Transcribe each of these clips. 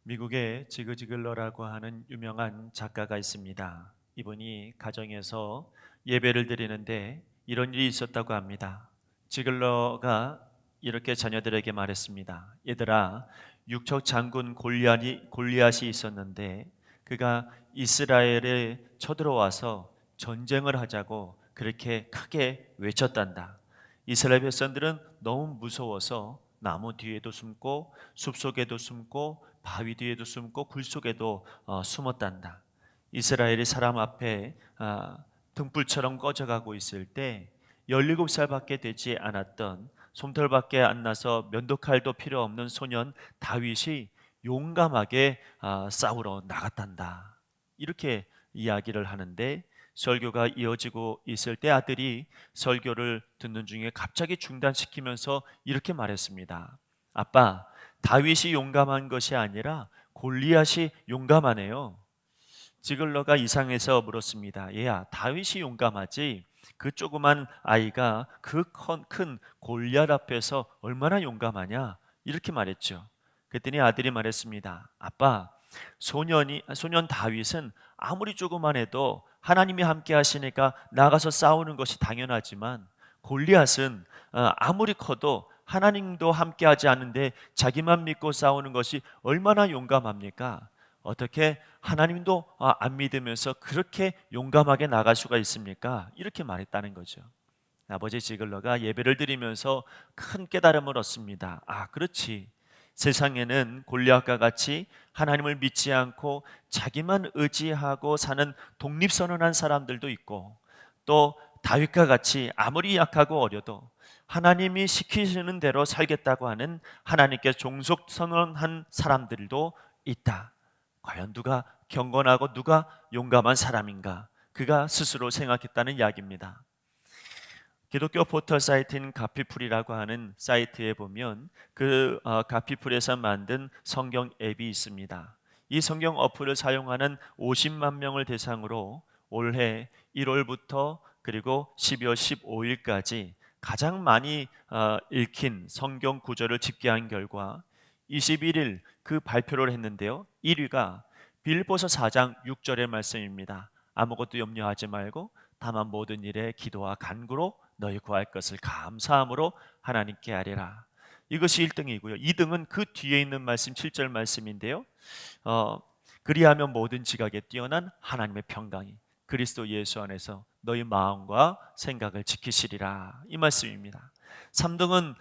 미국에 지그지글러라고 하는 유명한 작가가 있습니다. 이분이 가정에서 예배를 드리는데 이런 일이 있었다고 합니다. 지글러가 이렇게 자녀들에게 말했습니다. 얘들아, 육척 장군 골리앗이 있었는데 그가 이스라엘에 쳐들어와서 전쟁을 하자고 그렇게 크게 외쳤단다. 이스라엘 백성들은 너무 무서워서 나무 뒤에도 숨고 숲속에도 숨고 바위 뒤에도 숨고 굴 속에도 숨었단다. 이스라엘이 사람 앞에 등불처럼 꺼져가고 있을 때 17살밖에 되지 않았던 솜털밖에 안 나서 면도칼도 필요 없는 소년 다윗이 용감하게 싸우러 나갔단다. 이렇게 이야기를 하는데 설교가 이어지고 있을 때 아들이 설교를 듣는 중에 갑자기 중단시키면서 이렇게 말했습니다. 아빠, 다윗이 용감한 것이 아니라 골리앗이 용감하네요. 지글러가 이상해서 물었습니다. 얘야, 다윗이 용감하지 그 조그만 아이가 그 큰 골리앗 앞에서 얼마나 용감하냐? 이렇게 말했죠. 그랬더니 아들이 말했습니다. 아빠, 소년 다윗은 아무리 조그만 해도 하나님이 함께 하시니까 나가서 싸우는 것이 당연하지만 골리앗은 아무리 커도 하나님도 함께 하지 않는데 자기만 믿고 싸우는 것이 얼마나 용감합니까? 어떻게 하나님도 안 믿으면서 그렇게 용감하게 나갈 수가 있습니까? 이렇게 말했다는 거죠. 아버지 지글러가 예배를 드리면서 큰 깨달음을 얻습니다. 그렇지. 세상에는 골리앗과 같이 하나님을 믿지 않고 자기만 의지하고 사는 독립선언한 사람들도 있고, 또 다윗과 같이 아무리 약하고 어려도 하나님이 시키시는 대로 살겠다고 하는 하나님께 종속 선언한 사람들도 있다. 과연 누가 경건하고 누가 용감한 사람인가? 그가 스스로 생각했다는 이야기입니다. 기독교 포털 사이트인 가피풀이라고 하는 사이트에 보면 그 가피풀에서 만든 성경 앱이 있습니다. 이 성경 어플을 사용하는 50만 명을 대상으로 올해 1월부터 그리고 12월 15일까지 가장 많이 읽힌 성경 구절을 집계한 결과 21일 그 발표를 했는데요. 1위가 빌보서 4장 6절의 말씀입니다. 아무것도 염려하지 말고 다만 모든 일에 기도와 간구로 너희 구할 것을 감사함으로 하나님께 아뢰라. 이것이 1등이고요. 2등은 그 뒤에 있는 말씀 7절 말씀인데요. 그리하면 모든 지각에 뛰어난 하나님의 평강이 그리스도 예수 안에서 너희 마음과 생각을 지키시리라. 이 말씀입니다. 3등은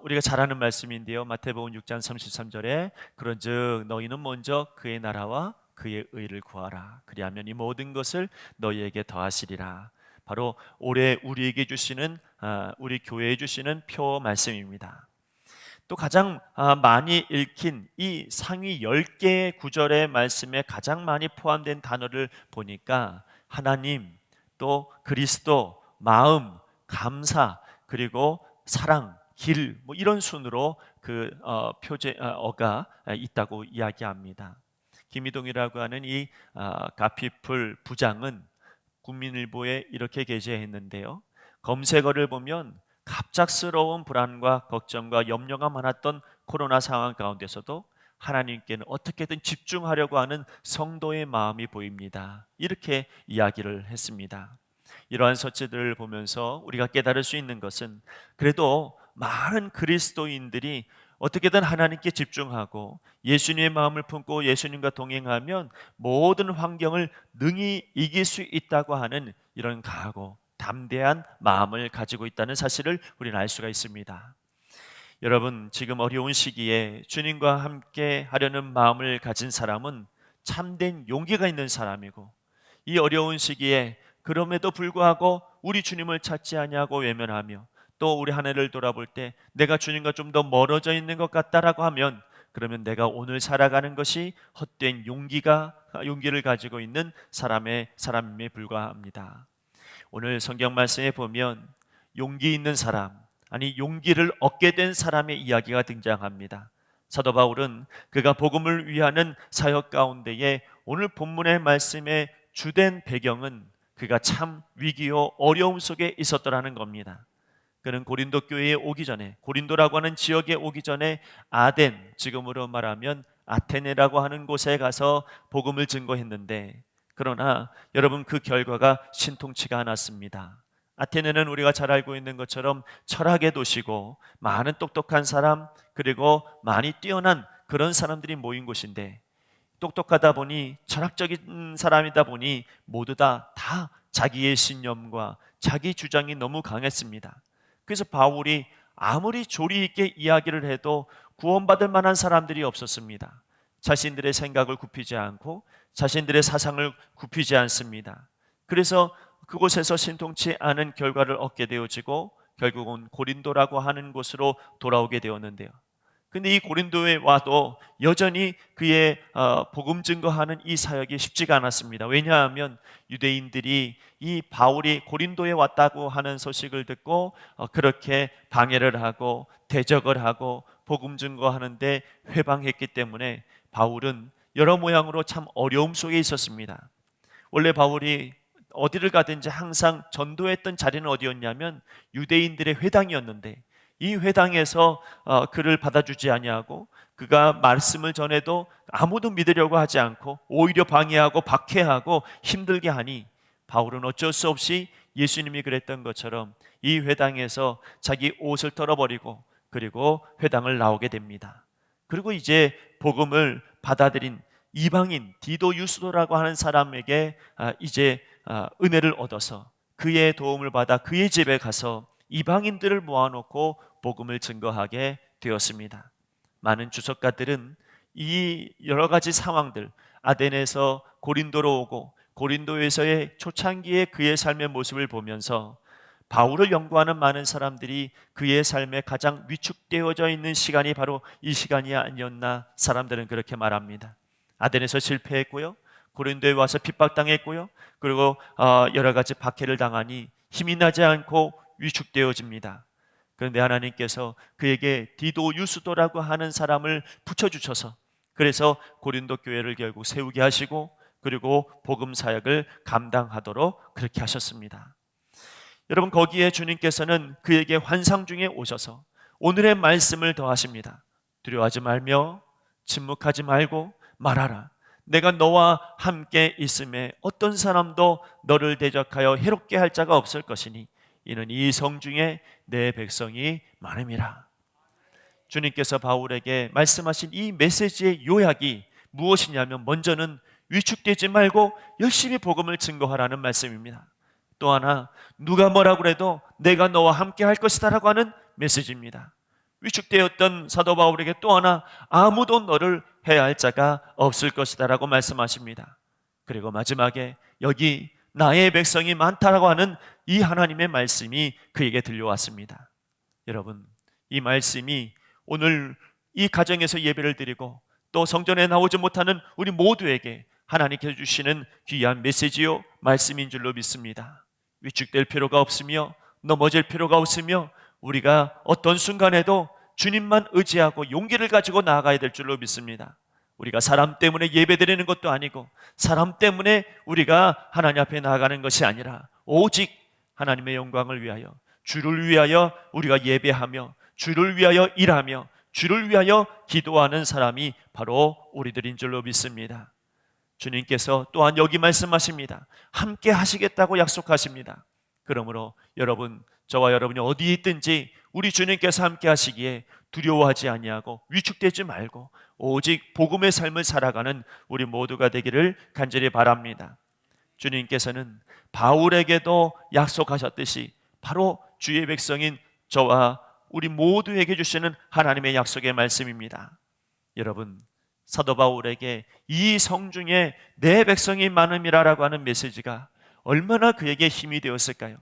우리가 잘 아는 말씀인데요. 마태복음 6장 33절에 그런즉 너희는 먼저 그의 나라와 그의 의를 구하라. 그리하면 이 모든 것을 너희에게 더하시리라. 바로 올해 우리에게 주시는 우리 교회에 주시는 표 말씀입니다. 또 가장 많이 읽힌 이 상위 10개의 구절의 말씀에 가장 많이 포함된 단어를 보니까 하나님, 또 그리스도, 마음, 감사, 그리고 사랑, 길, 뭐 이런 순으로 그 어가 있다고 이야기합니다. 김희동이라고 하는 이 가피풀 부장은 국민일보에 이렇게 게재했는데요. 검색어를 보면 갑작스러운 불안과 걱정과 염려가 많았던 코로나 상황 가운데서도 하나님께는 어떻게든 집중하려고 하는 성도의 마음이 보입니다. 이렇게 이야기를 했습니다. 이러한 서체들을 보면서 우리가 깨달을 수 있는 것은 그래도 많은 그리스도인들이 어떻게든 하나님께 집중하고 예수님의 마음을 품고 예수님과 동행하면 모든 환경을 능히 이길 수 있다고 하는 이런 강하고 담대한 마음을 가지고 있다는 사실을 우리는 알 수가 있습니다. 여러분, 지금 어려운 시기에 주님과 함께 하려는 마음을 가진 사람은 참된 용기가 있는 사람이고, 이 어려운 시기에 그럼에도 불구하고 우리 주님을 찾지 아니하고 외면하며 또 우리 한 해를 돌아볼 때 내가 주님과 좀 더 멀어져 있는 것 같다라고 하면, 그러면 내가 오늘 살아가는 것이 헛된 용기를 가지고 있는 사람임에 불과합니다. 오늘 성경 말씀에 보면 용기 있는 사람, 아니 용기를 얻게 된 사람의 이야기가 등장합니다. 사도 바울은 그가 복음을 위하는 사역 가운데에 오늘 본문의 말씀의 주된 배경은 그가 참 위기요 어려움 속에 있었더라는 겁니다. 그는 고린도 교회에 오기 전에, 고린도라고 하는 지역에 오기 전에 아덴, 지금으로 말하면 아테네라고 하는 곳에 가서 복음을 증거했는데, 그러나 여러분, 그 결과가 신통치가 않았습니다. 아테네는 우리가 잘 알고 있는 것처럼 철학의 도시고 많은 똑똑한 사람, 그리고 많이 뛰어난 그런 사람들이 모인 곳인데, 똑똑하다 보니, 철학적인 사람이다 보니 모두 다 자기의 신념과 자기 주장이 너무 강했습니다. 그래서 바울이 아무리 조리 있게 이야기를 해도 구원받을 만한 사람들이 없었습니다. 자신들의 생각을 굽히지 않고 자신들의 사상을 굽히지 않습니다. 그래서 그곳에서 신통치 않은 결과를 얻게 되어지고 결국은 고린도라고 하는 곳으로 돌아오게 되었는데요. 근데 이 고린도에 와도 여전히 그의 복음 증거하는 이 사역이 쉽지가 않았습니다. 왜냐하면 유대인들이 이 바울이 고린도에 왔다고 하는 소식을 듣고 그렇게 방해를 하고 대적을 하고 복음 증거하는데 회방했기 때문에 바울은 여러 모양으로 참 어려움 속에 있었습니다. 원래 바울이 어디를 가든지 항상 전도했던 자리는 어디였냐면 유대인들의 회당이었는데, 이 회당에서 그를 받아주지 아니하고 그가 말씀을 전해도 아무도 믿으려고 하지 않고 오히려 방해하고 박해하고 힘들게 하니, 바울은 어쩔 수 없이 예수님이 그랬던 것처럼 이 회당에서 자기 옷을 털어버리고 그리고 회당을 나오게 됩니다. 그리고 이제 복음을 받아들인 이방인 디도 유스도라고 하는 사람에게 이제 은혜를 얻어서 그의 도움을 받아 그의 집에 가서 이방인들을 모아놓고 복음을 증거하게 되었습니다. 많은 주석가들은 이 여러 가지 상황들, 아덴에서 고린도로 오고 고린도에서의 초창기의 그의 삶의 모습을 보면서 바울을 연구하는 많은 사람들이 그의 삶에 가장 위축되어져 있는 시간이 바로 이 시간이 아니었나, 사람들은 그렇게 말합니다. 아덴에서 실패했고요, 고린도에 와서 핍박당했고요, 그리고 여러 가지 박해를 당하니 힘이 나지 않고 위축되어집니다. 그런데 하나님께서 그에게 디도 유스도라고 하는 사람을 붙여주셔서, 그래서 고린도 교회를 결국 세우게 하시고 그리고 복음 사역을 감당하도록 그렇게 하셨습니다. 여러분, 거기에 주님께서는 그에게 환상 중에 오셔서 오늘의 말씀을 더하십니다. 두려워하지 말며 침묵하지 말고 말하라. 내가 너와 함께 있음에 어떤 사람도 너를 대적하여 해롭게 할 자가 없을 것이니 이는 이 성 중에 내 백성이 많음이라. 주님께서 바울에게 말씀하신 이 메시지의 요약이 무엇이냐면, 먼저는 위축되지 말고 열심히 복음을 증거하라는 말씀입니다. 또 하나, 누가 뭐라고 그래도 내가 너와 함께 할 것이다 라고 하는 메시지입니다. 위축되었던 사도 바울에게 또 하나, 아무도 너를 해할 자가 없을 것이다 라고 말씀하십니다. 그리고 마지막에 여기 나의 백성이 많다라고 하는 이 하나님의 말씀이 그에게 들려왔습니다. 여러분, 이 말씀이 오늘 이 가정에서 예배를 드리고 또 성전에 나오지 못하는 우리 모두에게 하나님께서 주시는 귀한 메시지요 말씀인 줄로 믿습니다. 위축될 필요가 없으며 넘어질 필요가 없으며 우리가 어떤 순간에도 주님만 의지하고 용기를 가지고 나아가야 될 줄로 믿습니다. 우리가 사람 때문에 예배드리는 것도 아니고 사람 때문에 우리가 하나님 앞에 나아가는 것이 아니라 오직 하나님의 영광을 위하여, 주를 위하여 우리가 예배하며 주를 위하여 일하며 주를 위하여 기도하는 사람이 바로 우리들인 줄로 믿습니다. 주님께서 또한 여기 말씀하십니다. 함께 하시겠다고 약속하십니다. 그러므로 여러분, 저와 여러분이 어디에 있든지 우리 주님께서 함께 하시기에 두려워하지 아니하고 위축되지 말고 오직 복음의 삶을 살아가는 우리 모두가 되기를 간절히 바랍니다. 주님께서는 바울에게도 약속하셨듯이 바로 주의 백성인 저와 우리 모두에게 주시는 하나님의 약속의 말씀입니다. 여러분, 사도 바울에게 이 성 중에 내 백성이 많음이라라고 하는 메시지가 얼마나 그에게 힘이 되었을까요?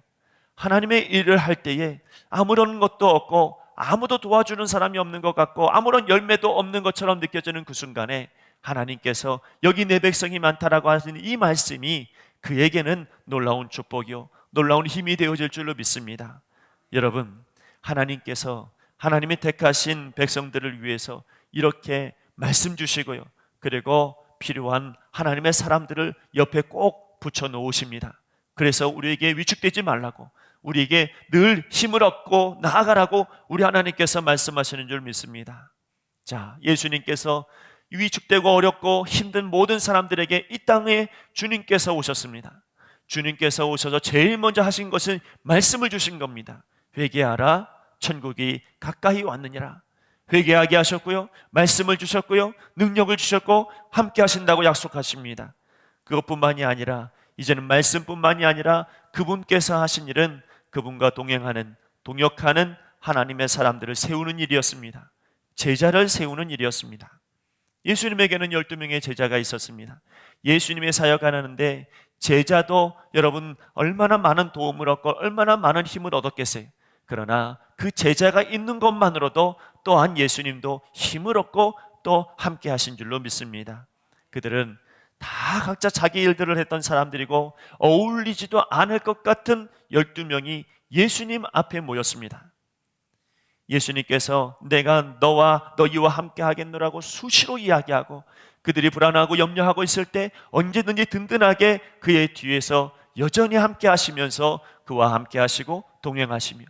하나님의 일을 할 때에 아무런 것도 없고 아무도 도와주는 사람이 없는 것 같고 아무런 열매도 없는 것처럼 느껴지는 그 순간에 하나님께서 여기 내 백성이 많다라고 하시는 이 말씀이 그에게는 놀라운 축복이요 놀라운 힘이 되어질 줄로 믿습니다. 여러분, 하나님께서 하나님이 택하신 백성들을 위해서 이렇게 말씀 주시고요, 그리고 필요한 하나님의 사람들을 옆에 꼭 붙여 놓으십니다. 그래서 우리에게 위축되지 말라고, 우리에게 늘 힘을 얻고 나아가라고 우리 하나님께서 말씀하시는 줄 믿습니다. 자, 예수님께서 위축되고 어렵고 힘든 모든 사람들에게 이 땅에 주님께서 오셨습니다. 주님께서 오셔서 제일 먼저 하신 것은 말씀을 주신 겁니다. 회개하라, 천국이 가까이 왔느니라. 회개하게 하셨고요, 말씀을 주셨고요, 능력을 주셨고 함께 하신다고 약속하십니다. 그것뿐만이 아니라 이제는 말씀뿐만이 아니라 그분께서 하신 일은 그분과 동행하는, 동역하는 하나님의 사람들을 세우는 일이었습니다. 제자를 세우는 일이었습니다. 예수님에게는 12명의 제자가 있었습니다. 예수님의 사역하는데 제자도 여러분 얼마나 많은 도움을 얻고 얼마나 많은 힘을 얻었겠어요. 그러나 그 제자가 있는 것만으로도 또한 예수님도 힘을 얻고 또 함께 하신 줄로 믿습니다. 그들은 다 각자 자기 일들을 했던 사람들이고 어울리지도 않을 것 같은 12명이 예수님 앞에 모였습니다. 예수님께서 내가 너희와 함께 하겠노라고 수시로 이야기하고 그들이 불안하고 염려하고 있을 때 언제든지 든든하게 그의 뒤에서 여전히 함께 하시면서 그와 함께 하시고 동행하시며,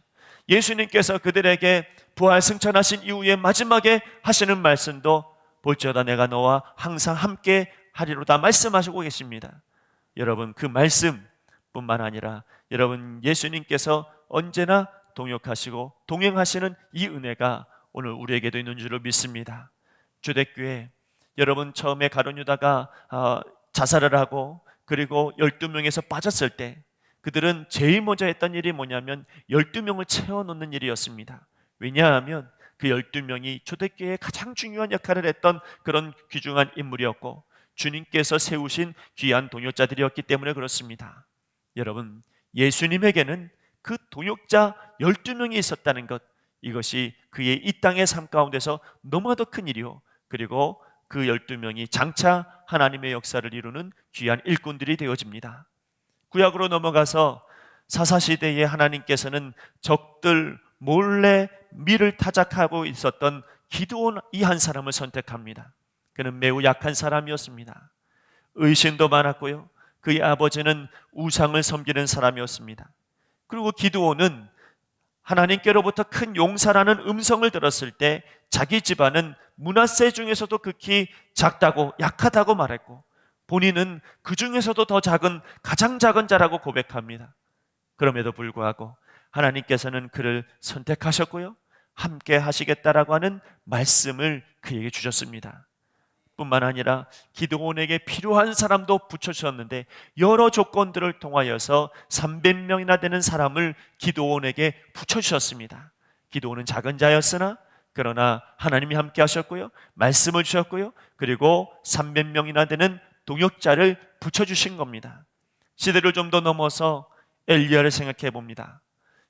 예수님께서 그들에게 부활 승천하신 이후에 마지막에 하시는 말씀도 볼지어다 내가 너와 항상 함께 하리로다 말씀하시고 계십니다. 여러분, 그 말씀뿐만 아니라 여러분 예수님께서 언제나 동역하시고 동행하시는 이 은혜가 오늘 우리에게도 있는 줄을 믿습니다. 주대교회 여러분, 처음에 가룟 유다가 자살을 하고 그리고 12명에서 빠졌을 때 그들은 제일 먼저 했던 일이 뭐냐면 12명을 채워놓는 일이었습니다. 왜냐하면 그 12명이 초대교회에 가장 중요한 역할을 했던 그런 귀중한 인물이었고 주님께서 세우신 귀한 동역자들이었기 때문에 그렇습니다. 여러분, 예수님에게는 그 동역자 12명이 있었다는 것, 이것이 그의 이 땅의 삶 가운데서 너무나도 큰 일이요, 그리고 그 12명이 장차 하나님의 역사를 이루는 귀한 일꾼들이 되어집니다. 구약으로 넘어가서 사사시대에 하나님께서는 적들 몰래 밀을 타작하고 있었던 기드온 이 한 사람을 선택합니다. 그는 매우 약한 사람이었습니다. 의심도 많았고요, 그의 아버지는 우상을 섬기는 사람이었습니다. 그리고 기드온은 하나님께로부터 큰 용사라는 음성을 들었을 때 자기 집안은 므낫세 중에서도 극히 작다고 약하다고 말했고 본인은 그 중에서도 더 작은 가장 작은 자라고 고백합니다. 그럼에도 불구하고 하나님께서는 그를 선택하셨고요, 함께 하시겠다라고 하는 말씀을 그에게 주셨습니다. 뿐만 아니라 기드온에게 필요한 사람도 붙여주셨는데 여러 조건들을 통하여서 300명이나 되는 사람을 기드온에게 붙여주셨습니다. 기드온은 작은 자였으나 그러나 하나님이 함께 하셨고요, 말씀을 주셨고요, 그리고 300명이나 되는 동역자를 붙여주신 겁니다. 시대를 좀 더 넘어서 엘리야를 생각해 봅니다.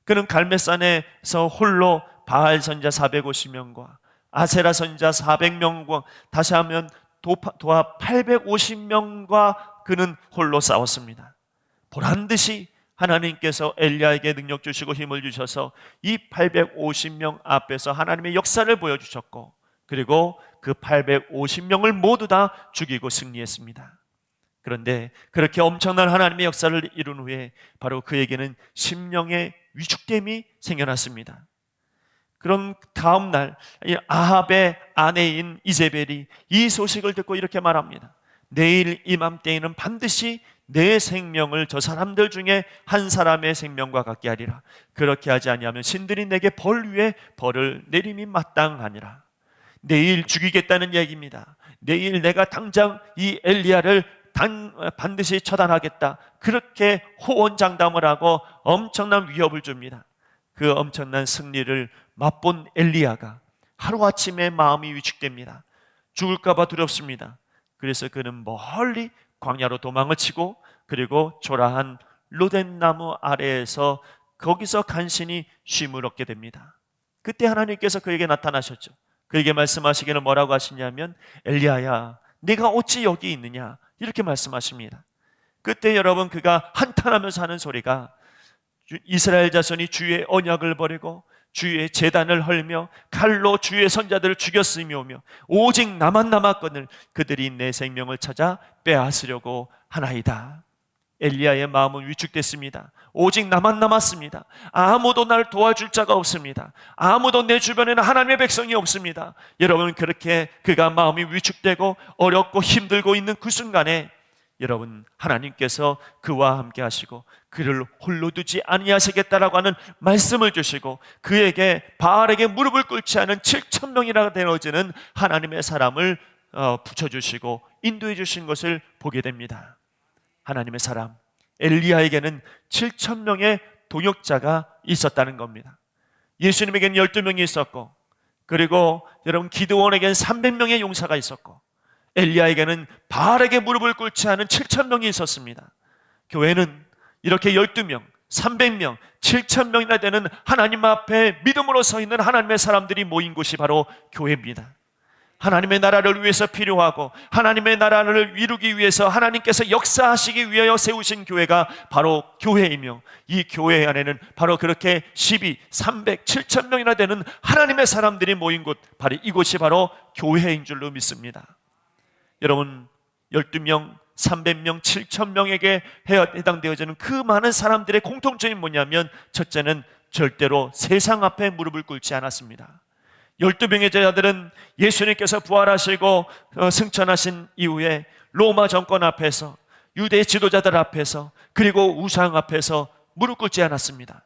그는 갈멜산에서 홀로 바알 선자 450명과 아세라 선자 400명과 다시 하면 도합 850명과 그는 홀로 싸웠습니다. 보란듯이 하나님께서 엘리야에게 능력 주시고 힘을 주셔서 이 850명 앞에서 하나님의 역사를 보여주셨고 그리고 그 850명을 모두 다 죽이고 승리했습니다. 그런데 그렇게 엄청난 하나님의 역사를 이룬 후에 바로 그에게는 심령의 위축됨이 생겨났습니다. 그런 다음 날 아합의 아내인 이세벨이 이 소식을 듣고 이렇게 말합니다. 내일 이맘때에는 반드시 내 생명을 저 사람들 중에 한 사람의 생명과 같게 하리라. 그렇게 하지 아니하면 신들이 내게 벌 위에 벌을 내림이 마땅하니라. 내일 죽이겠다는 얘기입니다. 내일 내가 당장 이 엘리야를 반드시 처단하겠다. 그렇게 호언장담을 하고 엄청난 위협을 줍니다. 그 엄청난 승리를 맛본 엘리야가 하루아침에 마음이 위축됩니다. 죽을까 봐 두렵습니다. 그래서 그는 멀리 광야로 도망을 치고 그리고 초라한 로덴나무 아래에서 거기서 간신히 쉼을 얻게 됩니다. 그때 하나님께서 그에게 나타나셨죠. 그에게 말씀하시기를 뭐라고 하시냐면 엘리야야, 네가 어찌 여기 있느냐 이렇게 말씀하십니다. 그때 여러분 그가 한탄하면서 하는 소리가 이스라엘 자손이 주의 언약을 버리고 주의 제단을 헐며 칼로 주의 선자들을 죽였으며오며 오직 나만 남았거늘 그들이 내 생명을 찾아 빼앗으려고 하나이다. 엘리야의 마음은 위축됐습니다. 오직 나만 남았습니다. 아무도 날 도와줄 자가 없습니다. 아무도 내 주변에는 하나님의 백성이 없습니다. 여러분, 그렇게 그가 마음이 위축되고 어렵고 힘들고 있는 그 순간에 여러분, 하나님께서 그와 함께 하시고 그를 홀로 두지 아니하시겠다라고 하는 말씀을 주시고 그에게 바알에게 무릎을 꿇지 않은 7,000명이라고 되어지는 하나님의 사람을 붙여주시고 인도해 주신 것을 보게 됩니다. 하나님의 사람 엘리야에게는 7,000명의 동역자가 있었다는 겁니다. 예수님에게는 12명이 있었고, 그리고 여러분 기드온에게는 300명의 용사가 있었고, 엘리야에게는 바알에게 무릎을 꿇지 않은 7,000명이 있었습니다. 교회는 이렇게 12명, 300명, 7,000명이나 되는 하나님 앞에 믿음으로 서 있는 하나님의 사람들이 모인 곳이 바로 교회입니다. 하나님의 나라를 위해서 필요하고 하나님의 나라를 이루기 위해서 하나님께서 역사하시기 위하여 세우신 교회가 바로 교회이며, 이 교회 안에는 바로 그렇게 12, 300, 7,000명이나 되는 하나님의 사람들이 모인 곳, 바로 이곳이 바로 교회인 줄로 믿습니다. 여러분, 12명, 300명, 7,000명에게 해당되어지는 그 많은 사람들의 공통점이 뭐냐면, 첫째는 절대로 세상 앞에 무릎을 꿇지 않았습니다. 12명의 제자들은 예수님께서 부활하시고 승천하신 이후에 로마 정권 앞에서, 유대 지도자들 앞에서, 그리고 우상 앞에서 무릎 꿇지 않았습니다.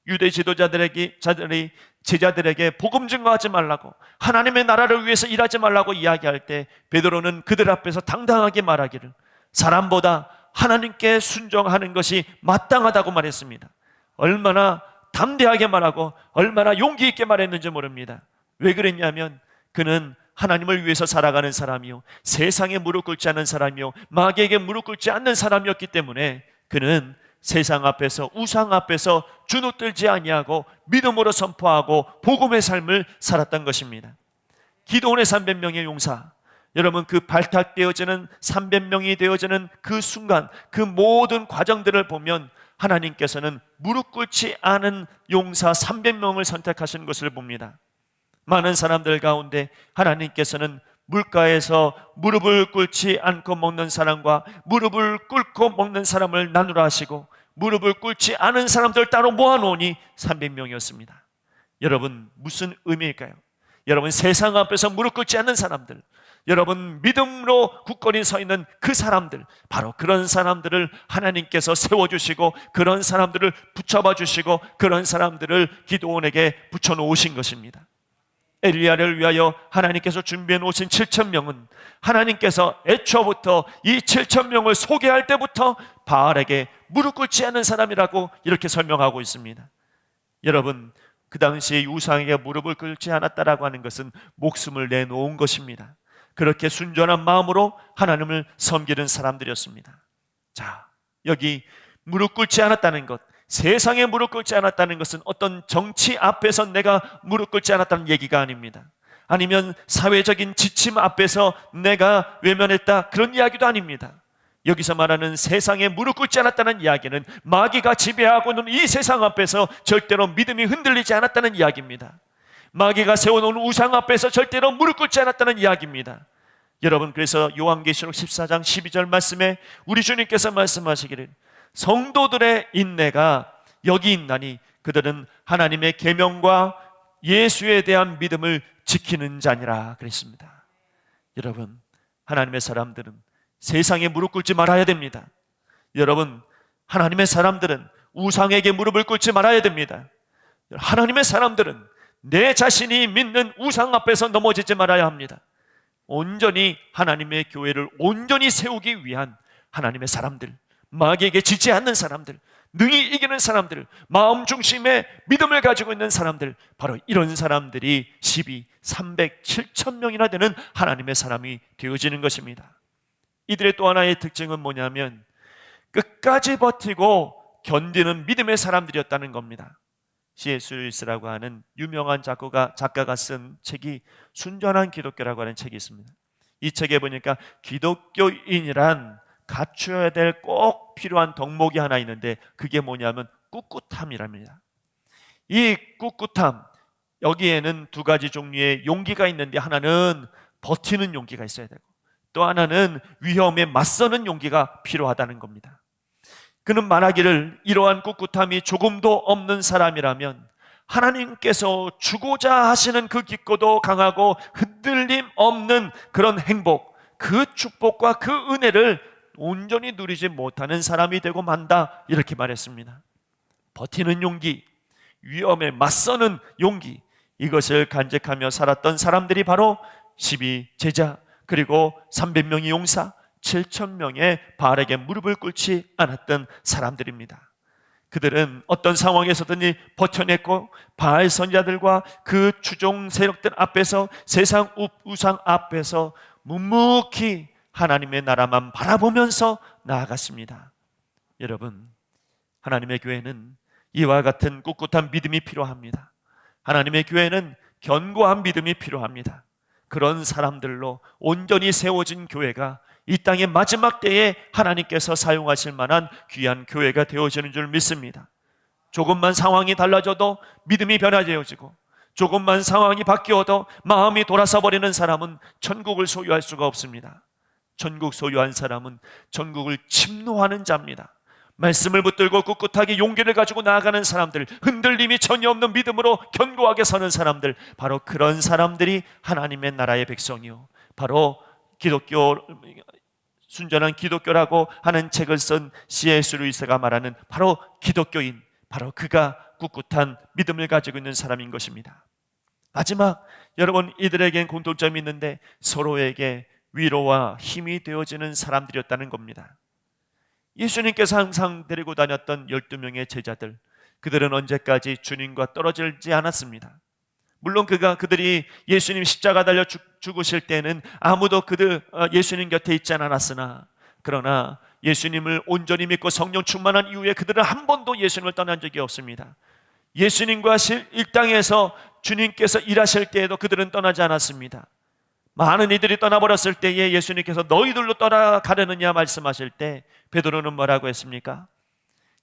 유대 지도자들이 제자들에게 복음 증거하지 말라고, 하나님의 나라를 위해서 일하지 말라고 이야기할 때 베드로는 그들 앞에서 당당하게 말하기를 사람보다 하나님께 순종하는 것이 마땅하다고 말했습니다. 얼마나 담대하게 말하고 얼마나 용기 있게 말했는지 모릅니다. 왜 그랬냐면 그는 하나님을 위해서 살아가는 사람이요, 세상에 무릎 꿇지 않는 사람이요, 마귀에게 무릎 꿇지 않는 사람이었기 때문에 그는 세상 앞에서, 우상 앞에서 주눅들지 아니하고 믿음으로 선포하고 복음의 삶을 살았던 것입니다. 기드온의 300명의 용사, 여러분, 그 발탁되어지는 300명이 되어지는 그 순간, 그 모든 과정들을 보면 하나님께서는 무릎 꿇지 않은 용사 300명을 선택하신 것을 봅니다. 많은 사람들 가운데 하나님께서는 물가에서 무릎을 꿇지 않고 먹는 사람과 무릎을 꿇고 먹는 사람을 나누라 하시고, 무릎을 꿇지 않은 사람들 따로 모아놓으니 300명이었습니다. 여러분, 무슨 의미일까요? 여러분, 세상 앞에서 무릎 꿇지 않는 사람들, 여러분 믿음으로 굳건히 서 있는 그 사람들, 바로 그런 사람들을 하나님께서 세워주시고 그런 사람들을 붙여봐 주시고 그런 사람들을 기드온에게 붙여놓으신 것입니다. 엘리야를 위하여 하나님께서 준비해 놓으신 7,000명은 하나님께서 애초부터 이 7,000명을 소개할 때부터 바알에게 무릎 꿇지 않는 사람이라고 이렇게 설명하고 있습니다. 여러분, 그 당시에 우상에게 무릎을 꿇지 않았다라고 하는 것은 목숨을 내놓은 것입니다. 그렇게 순전한 마음으로 하나님을 섬기는 사람들이었습니다. 자, 여기 무릎 꿇지 않았다는 것, 세상에 무릎 꿇지 않았다는 것은 어떤 정치 앞에서 내가 무릎 꿇지 않았다는 얘기가 아닙니다. 아니면 사회적인 지침 앞에서 내가 외면했다, 그런 이야기도 아닙니다. 여기서 말하는 세상에 무릎 꿇지 않았다는 이야기는 마귀가 지배하고 있는 이 세상 앞에서 절대로 믿음이 흔들리지 않았다는 이야기입니다. 마귀가 세워놓은 우상 앞에서 절대로 무릎 꿇지 않았다는 이야기입니다. 여러분, 그래서 요한계시록 14장 12절 말씀에 우리 주님께서 말씀하시기를 성도들의 인내가 여기 있나니 그들은 하나님의 계명과 예수에 대한 믿음을 지키는 자니라 그랬습니다. 여러분, 하나님의 사람들은 세상에 무릎 꿇지 말아야 됩니다. 여러분, 하나님의 사람들은 우상에게 무릎을 꿇지 말아야 됩니다. 하나님의 사람들은 내 자신이 믿는 우상 앞에서 넘어지지 말아야 합니다. 온전히 하나님의 교회를 온전히 세우기 위한 하나님의 사람들, 마귀에게 지지 않는 사람들, 능히 이기는 사람들, 마음 중심의 믿음을 가지고 있는 사람들, 바로 이런 사람들이 12, 300, 7,000명이나 되는 하나님의 사람이 되어지는 것입니다. 이들의 또 하나의 특징은 뭐냐면 끝까지 버티고 견디는 믿음의 사람들이었다는 겁니다. C.S. 루이스라고 하는 유명한 작가가 쓴 책이 순전한 기독교라고 하는 책이 있습니다. 이 책에 보니까 기독교인이란 갖춰야 될 꼭 필요한 덕목이 하나 있는데 그게 뭐냐면 꿋꿋함이랍니다. 이 꿋꿋함, 여기에는 두 가지 종류의 용기가 있는데 하나는 버티는 용기가 있어야 되고 또 하나는 위험에 맞서는 용기가 필요하다는 겁니다. 그는 말하기를 이러한 꿋꿋함이 조금도 없는 사람이라면 하나님께서 주고자 하시는 그 깊고도 강하고 흔들림 없는 그런 행복, 그 축복과 그 은혜를 온전히 누리지 못하는 사람이 되고 만다, 이렇게 말했습니다. 버티는 용기, 위험에 맞서는 용기, 이것을 간직하며 살았던 사람들이 바로 12제자, 그리고 300명의 용사, 7,000명의 바알에게 무릎을 꿇지 않았던 사람들입니다. 그들은 어떤 상황에서든지 버텨냈고, 바알 선지자들과 그 추종 세력들 앞에서, 세상 우상 앞에서 묵묵히 하나님의 나라만 바라보면서 나아갔습니다. 여러분, 하나님의 교회는 이와 같은 꿋꿋한 믿음이 필요합니다. 하나님의 교회는 견고한 믿음이 필요합니다. 그런 사람들로 온전히 세워진 교회가 이 땅의 마지막 때에 하나님께서 사용하실 만한 귀한 교회가 되어지는 줄 믿습니다. 조금만 상황이 달라져도 믿음이 변화되어지고, 조금만 상황이 바뀌어도 마음이 돌아서 버리는 사람은 천국을 소유할 수가 없습니다. 천국 소유한 사람은 천국을 침노하는 자입니다. 말씀을 붙들고 꿋꿋하게 용기를 가지고 나아가는 사람들, 흔들림이 전혀 없는 믿음으로 견고하게 서는 사람들, 바로 그런 사람들이 하나님의 나라의 백성이요, 바로 기독교, 순전한 기독교라고 하는 책을 쓴 C.S. 루이스가 말하는 바로 기독교인, 바로 그가 꿋꿋한 믿음을 가지고 있는 사람인 것입니다. 마지막, 여러분, 이들에겐 공통점이 있는데 서로에게 위로와 힘이 되어지는 사람들이었다는 겁니다. 예수님께서 항상 데리고 다녔던 12명의 제자들, 그들은 언제까지 주님과 떨어지지 않았습니다. 물론 그들이 예수님 십자가 달려 죽으실 때는 아무도 예수님 곁에 있지 않았으나, 그러나 예수님을 온전히 믿고 성령 충만한 이후에 그들은 한 번도 예수님을 떠난 적이 없습니다. 예수님과 일당에서 주님께서 일하실 때에도 그들은 떠나지 않았습니다. 많은 이들이 떠나버렸을 때에 예수님께서 너희들로 떠나가려느냐 말씀하실 때 베드로는 뭐라고 했습니까?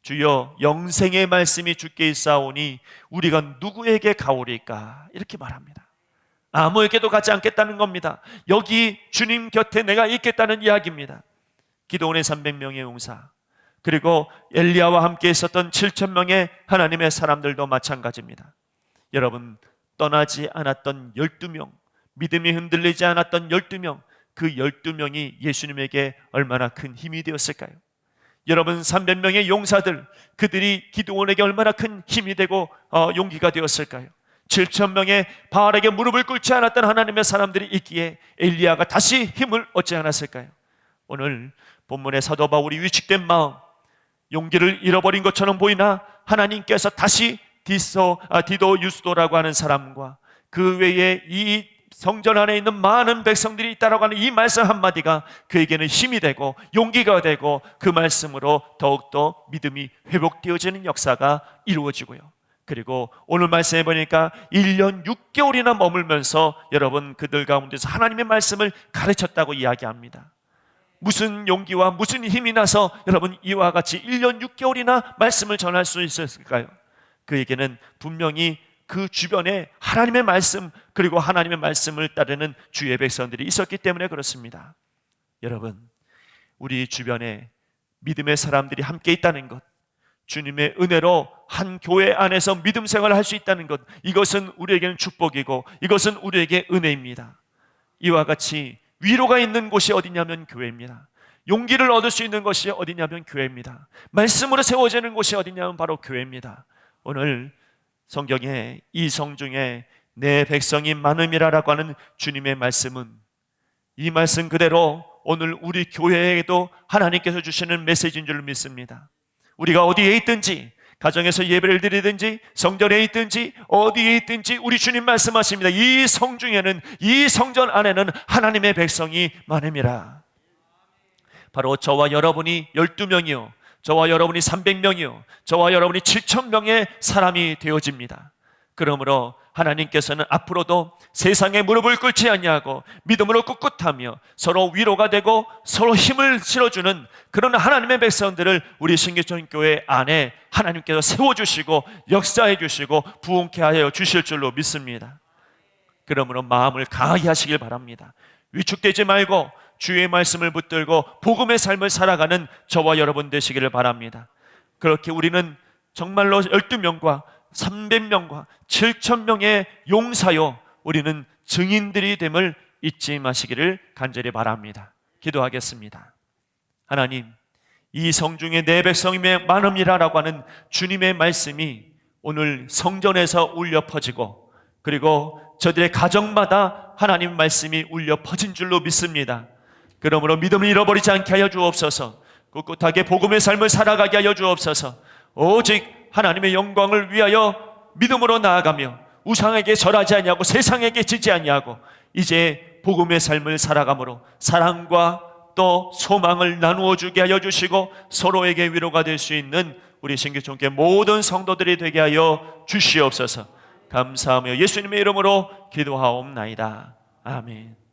주여, 영생의 말씀이 주께 있사오니 우리가 누구에게 가오리까? 이렇게 말합니다. 아무에게도 가지 않겠다는 겁니다. 여기 주님 곁에 내가 있겠다는 이야기입니다. 기도원의 300명의 용사, 그리고 엘리야와 함께 있었던 7,000명의 하나님의 사람들도 마찬가지입니다. 여러분, 떠나지 않았던 12명, 믿음이 흔들리지 않았던 12명, 그 12명이 예수님에게 얼마나 큰 힘이 되었을까요? 여러분, 300명의 용사들, 그들이 기드온에게 얼마나 큰 힘이 되고 용기가 되었을까요? 7,000명의 바알에게 무릎을 꿇지 않았던 하나님의 사람들이 있기에 엘리야가 다시 힘을 얻지 않았을까요? 오늘 본문의 사도 바울이 위축된 마음, 용기를 잃어버린 것처럼 보이나 하나님께서 다시 디도 유스도라고 하는 사람과 그 외에 이 성전 안에 있는 많은 백성들이 있다라고 하는 이 말씀 한마디가 그에게는 힘이 되고 용기가 되고, 그 말씀으로 더욱더 믿음이 회복되어지는 역사가 이루어지고요. 그리고 오늘 말씀해 보니까 1년 6개월이나 머물면서 여러분, 그들 가운데서 하나님의 말씀을 가르쳤다고 이야기합니다. 무슨 용기와 무슨 힘이 나서 여러분 이와 같이 1년 6개월이나 말씀을 전할 수 있었을까요? 그에게는 분명히 그 주변에 하나님의 말씀, 그리고 하나님의 말씀을 따르는 주의 백성들이 있었기 때문에 그렇습니다. 여러분, 우리 주변에 믿음의 사람들이 함께 있다는 것, 주님의 은혜로 한 교회 안에서 믿음 생활을 할 수 있다는 것, 이것은 우리에게는 축복이고 이것은 우리에게 은혜입니다. 이와 같이 위로가 있는 곳이 어디냐면 교회입니다. 용기를 얻을 수 있는 것이 어디냐면 교회입니다. 말씀으로 세워지는 곳이 어디냐면 바로 교회입니다. 오늘 성경에 이 성 중에 내 백성이 많음이라라고 하는 주님의 말씀은, 이 말씀 그대로 오늘 우리 교회에도 하나님께서 주시는 메시지인 줄 믿습니다. 우리가 어디에 있든지, 가정에서 예배를 드리든지, 성전에 있든지, 어디에 있든지 우리 주님 말씀하십니다. 이 성 중에는, 이 성전 안에는 하나님의 백성이 많음이라. 바로 저와 여러분이 12명이요, 저와 여러분이 300명이요, 저와 여러분이 7,000명의 사람이 되어집니다. 그러므로 하나님께서는 앞으로도 세상에 무릎을 꿇지 않냐고 믿음으로 꿋꿋하며 서로 위로가 되고 서로 힘을 실어주는 그런 하나님의 백성들을 우리 신기천교회 안에 하나님께서 세워주시고 역사해 주시고 부흥케 하여 주실 줄로 믿습니다. 그러므로 마음을 강하게 하시길 바랍니다. 위축되지 말고 주의 말씀을 붙들고 복음의 삶을 살아가는 저와 여러분 되시기를 바랍니다. 그렇게 우리는 정말로 12명과 300명과 7,000명의 용사요, 우리는 증인들이 됨을 잊지 마시기를 간절히 바랍니다. 기도하겠습니다. 하나님, 이 성중에 내 백성이 많음이라라고 하는 주님의 말씀이 오늘 성전에서 울려 퍼지고, 그리고 저들의 가정마다 하나님 말씀이 울려 퍼진 줄로 믿습니다. 그러므로 믿음을 잃어버리지 않게 하여 주옵소서. 꿋꿋하게 복음의 삶을 살아가게 하여 주옵소서. 오직 하나님의 영광을 위하여 믿음으로 나아가며 우상에게 절하지 아니하고 세상에게 지지 아니하고 이제 복음의 삶을 살아감으로 사랑과 또 소망을 나누어 주게 하여 주시고 서로에게 위로가 될 수 있는 우리 신교총회 모든 성도들이 되게 하여 주시옵소서. 감사하며 예수님의 이름으로 기도하옵나이다. 아멘.